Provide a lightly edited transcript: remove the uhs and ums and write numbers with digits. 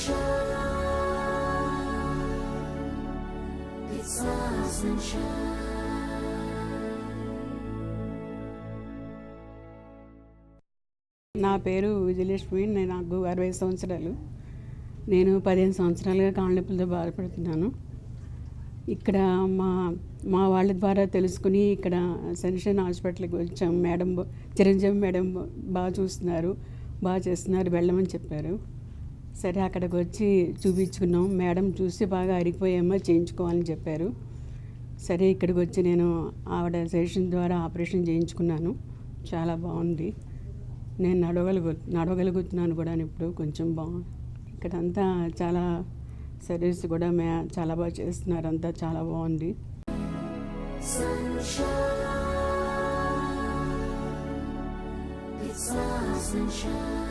నా పేరు విజయలక్ష్మి. నాకు 60 సంవత్సరాలు. నేను 15 సంవత్సరాలుగా కాళ్ళ నొప్పులతో బాధపడుతున్నాను. ఇక్కడ మా వాళ్ళ ద్వారా తెలుసుకుని ఇక్కడ సన్షైన్ హాస్పిటల్కి వచ్చాం. మేడం చిరంజీవి మేడం బాగా చూస్తున్నారు, బాగా చేస్తున్నారు, వెళ్ళమని చెప్పారు. సరే అక్కడికి వచ్చి చూపించుకున్నాం. మేడం చూసి బాగా అరిగిపోయామో చేయించుకోవాలని చెప్పారు. సరే ఇక్కడికి వచ్చి నేను ఆవిడ సజెషన్ ద్వారా ఆపరేషన్ చేయించుకున్నాను. చాలా బాగుంది. నేను నడవగలుగుతున్నాను కూడా. ఇప్పుడు కొంచెం బాగుంది. ఇక్కడంతా చాలా సర్వీస్ కూడా చాలా బాగా చేస్తున్నారు. అంతా చాలా బాగుంది. Sunshine.